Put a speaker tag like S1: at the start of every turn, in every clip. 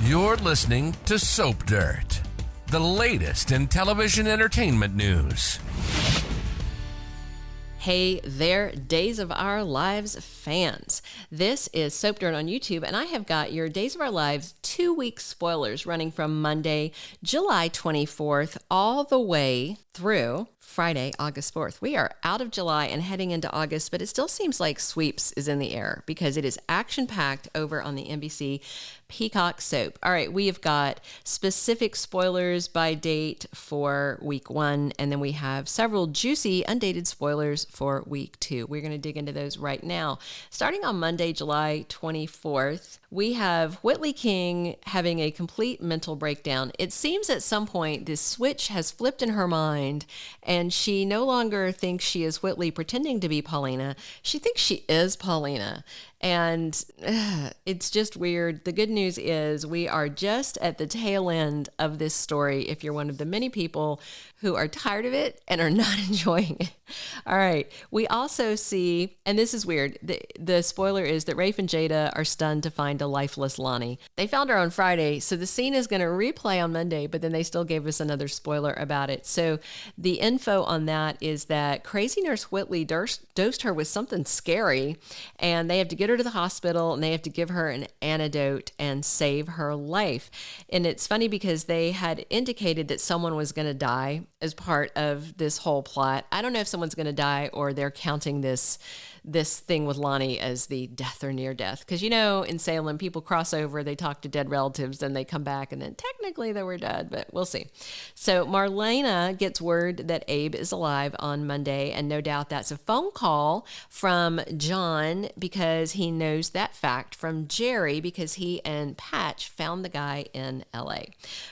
S1: You're listening to Soap Dirt, the latest in television entertainment news.
S2: Hey there, Days of Our Lives fans. This is Soap Dirt on YouTube, and I have got your Days of Our Lives 2-week spoilers running from Monday, July 24th, all the way through Friday, August 4th. We are out of July and heading into August, but it still seems like Sweeps is in the air because it is action-packed over on the NBC Peacock soap. All right, we have got specific spoilers by date for week 1, and then we have several juicy, undated spoilers for week 2. We're going to dig into those right now. Starting on Monday, July 24th, we have Whitley King having a complete mental breakdown. It seems at some point this switch has flipped in her mind, and she no longer thinks she is Whitley pretending to be Paulina. She thinks she is Paulina. And it's just weird. The good news is we are just at the tail end of this story if you're one of the many people who are tired of it and are not enjoying it. All right. We also see, and this is weird, the spoiler is that Rafe and Jada are stunned to find a lifeless Lani. They found her on Friday, so the scene is going to replay on Monday, but then they still gave us another spoiler about it. So the info on that is that Crazy Nurse Whitley dosed her with something scary, and they have to get her to the hospital, and they have to give her an antidote and save her life. And it's funny because they had indicated that someone was going to die as part of this whole plot. I don't know if someone's going to die or they're counting this thing with Lani as the death or near death. Because, you know, in Salem, people cross over, they talk to dead relatives, then they come back, and then technically they were dead, but we'll see. So Marlena gets word that Abe is alive on Monday, and no doubt that's a phone call from John because he knows that fact from Jerry because he and Patch found the guy in LA.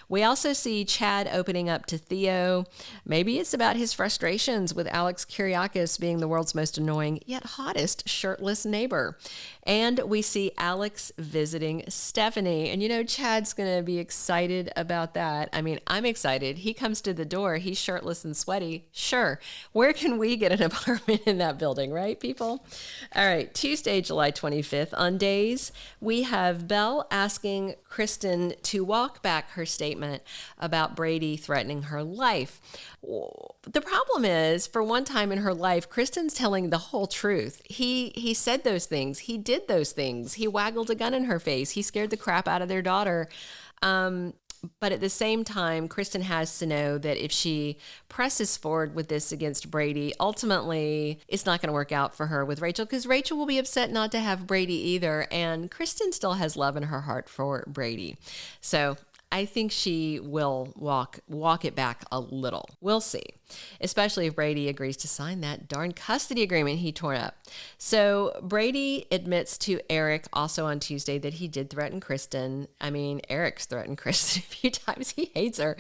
S2: We also see Chad opening up to Theo. Maybe it's about his frustrations with Alex Kyriakis being the world's most annoying yet hottest shirtless neighbor. And we see Alex visiting Stephanie. And you know, Chad's going to be excited about that. I mean, I'm excited. He comes to the door. He's shirtless and sweaty. Sure. Where can we get an apartment in that building, right, people? All right. Tuesday, July 25th. On Days, we have Belle asking Kristen to walk back her statement about Brady threatening her life. The problem is, for one time in her life, Kristen's telling the whole truth. He said those things. He did those things. He waggled a gun in her face. He scared the crap out of their daughter. But at the same time, Kristen has to know that if she presses forward with this against Brady, ultimately it's not going to work out for her with Rachel because Rachel will be upset not to have Brady either. And Kristen still has love in her heart for Brady. So I think she will walk it back a little. We'll see, especially if Brady agrees to sign that darn custody agreement he tore up. So Brady admits to Eric also on Tuesday that he did threaten Kristen. I mean, Eric's threatened Kristen a few times. He hates her.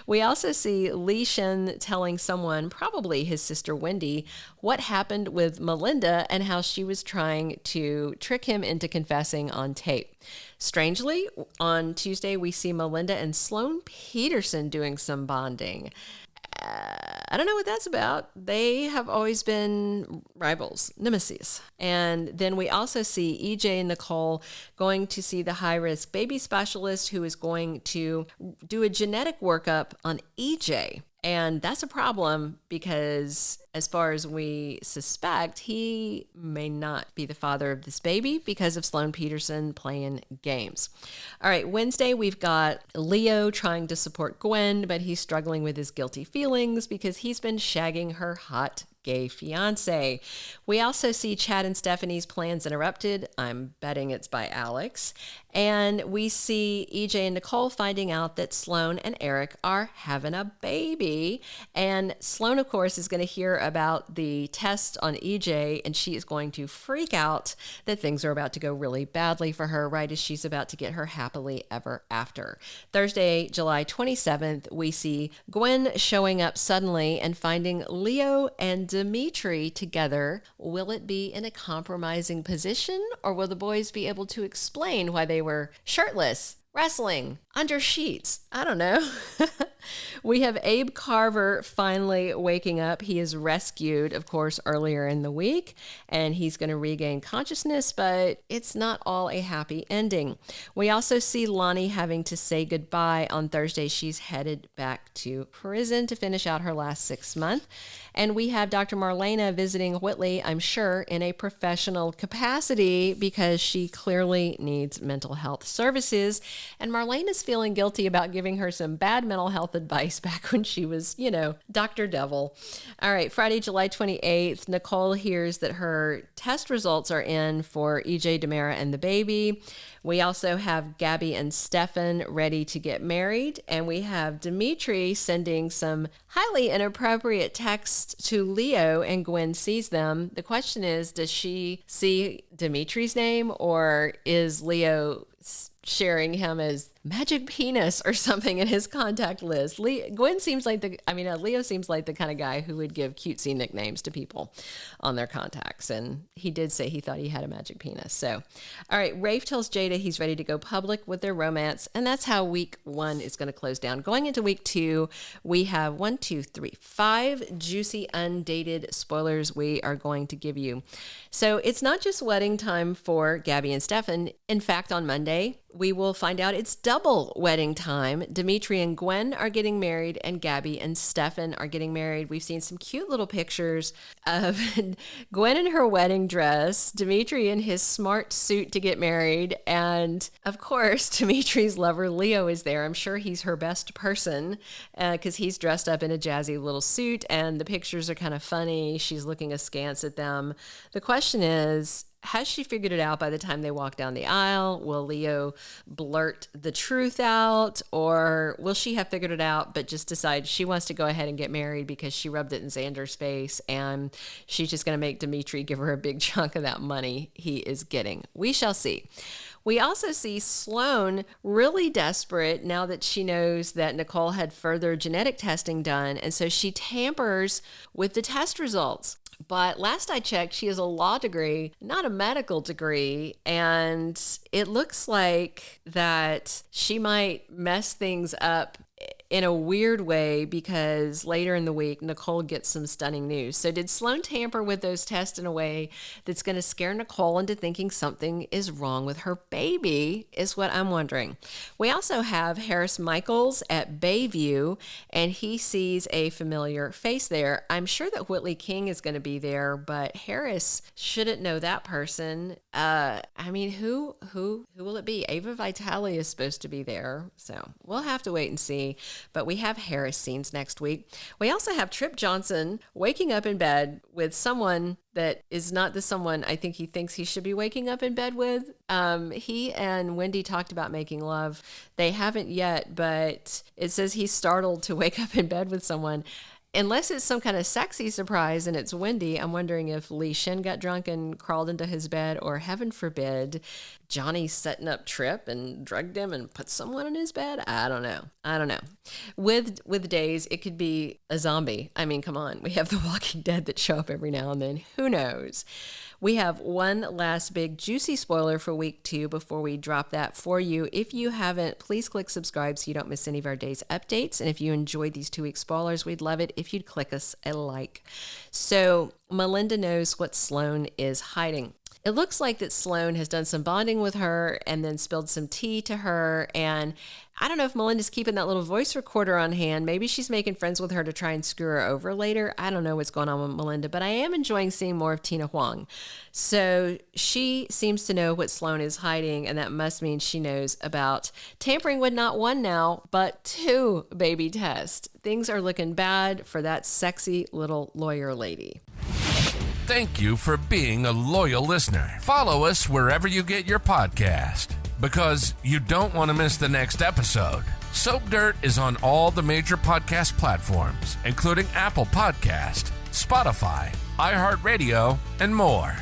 S2: We also see Lee Shin telling someone, probably his sister Wendy, what happened with Melinda and how she was trying to trick him into confessing on tape. Strangely, on Tuesday, we see Melinda and Sloan Petersen doing some bonding. I don't know what that's about. They have always been rivals, nemesis. And then we also see EJ and Nicole going to see the high-risk baby specialist who is going to do a genetic workup on EJ. And that's a problem because as far as we suspect, he may not be the father of this baby because of Sloan Petersen playing games. All right, Wednesday, we've got Leo trying to support Gwen, but he's struggling with his guilty feelings because he's been shagging her hot gay fiance. We also see Chad and Stephanie's plans interrupted. I'm betting it's by Alex. And we see EJ and Nicole finding out that Sloan and Eric are having a baby. And Sloan, of course, is going to hear about the test on EJ, and she is going to freak out that things are about to go really badly for her right as she's about to get her happily ever after. Thursday, July 27th, we see Gwen showing up suddenly and finding Leo and Dimitri together. Will it be in a compromising position, or will the boys be able to explain why they were shirtless, wrestling, under sheets. I don't know. We have Abe Carver finally waking up. He is rescued, of course, earlier in the week, and he's going to regain consciousness, but it's not all a happy ending. We also see Lani having to say goodbye on Thursday. She's headed back to prison to finish out her last 6 months. And we have Dr. Marlena visiting Whitley, I'm sure, in a professional capacity because she clearly needs mental health services. And Marlena's feeling guilty about giving her some bad mental health advice back when she was, Dr. Devil. All right, Friday, July 28th, Nicole hears that her test results are in for EJ DiMera and the baby. We also have Gabby and Stefan ready to get married, and we have Dimitri sending some highly inappropriate texts to Leo, and Gwen sees them. The question is, does she see Dimitri's name, or is Leo sharing him as magic penis or something in his contact list? Leo seems like the kind of guy who would give cutesy nicknames to people on their contacts. And he did say he thought he had a magic penis. So, all right, Rafe tells Jada he's ready to go public with their romance. And that's how week 1 is going to close down. Going into week 2, we have 5 juicy undated spoilers we are going to give you. So it's not just wedding time for Gabby and Stefan. In fact, on Monday, we will find out it's double wedding time. Dimitri and Gwen are getting married, and Gabby and Stefan are getting married. We've seen some cute little pictures of Gwen in her wedding dress, Dimitri in his smart suit to get married, and of course, Dimitri's lover Leo is there. I'm sure he's her best person because he's dressed up in a jazzy little suit, and the pictures are kind of funny. She's looking askance at them. The question is, has she figured it out by the time they walk down the aisle? Will Leo blurt the truth out, or will she have figured it out but just decide she wants to go ahead and get married because she rubbed it in Xander's face and she's just going to make Dimitri give her a big chunk of that money he is getting? We shall see. We also see Sloan really desperate now that she knows that Nicole had further genetic testing done, and so she tampers with the test results. But last I checked, she has a law degree, not a medical degree, and it looks like that she might mess things up in a weird way because later in the week, Nicole gets some stunning news. So did Sloan tamper with those tests in a way that's going to scare Nicole into thinking something is wrong with her baby, is what I'm wondering. We also have Harris Michaels at Bayview, and he sees a familiar face there. I'm sure that Whitley King is going to be there, but Harris shouldn't know that person. Who will it be? Ava Vitale is supposed to be there, so we'll have to wait and see. But we have Harris scenes next week. We also have Trip Johnson waking up in bed with someone that is not the someone I think he thinks he should be waking up in bed with. He and Wendy talked about making love. They haven't yet, but it says he's startled to wake up in bed with someone. Unless it's some kind of sexy surprise and it's Wendy, I'm wondering if Lee Shin got drunk and crawled into his bed, or heaven forbid, Johnny's setting up Trip and drugged him and put someone in his bed. I don't know. With Days, it could be a zombie. I mean, come on. We have The Walking Dead that show up every now and then. Who knows? We have one last big juicy spoiler for week 2 before we drop that for you. If you haven't, please click subscribe so you don't miss any of our day's updates. And if you enjoyed these 2-week spoilers, we'd love it if you'd click us a like. So Melinda knows what Sloan is hiding. It looks like that Sloan has done some bonding with her and then spilled some tea to her. And I don't know if Melinda's keeping that little voice recorder on hand. Maybe she's making friends with her to try and screw her over later. I don't know what's going on with Melinda, but I am enjoying seeing more of Tina Huang. So she seems to know what Sloan is hiding, and that must mean she knows about tampering with not 1 now, but 2 baby tests. Things are looking bad for that sexy little lawyer lady.
S1: Thank you for being a loyal listener. Follow us wherever you get your podcast, because you don't want to miss the next episode. Soap Dirt is on all the major podcast platforms, including Apple Podcast, Spotify, iHeartRadio, and more.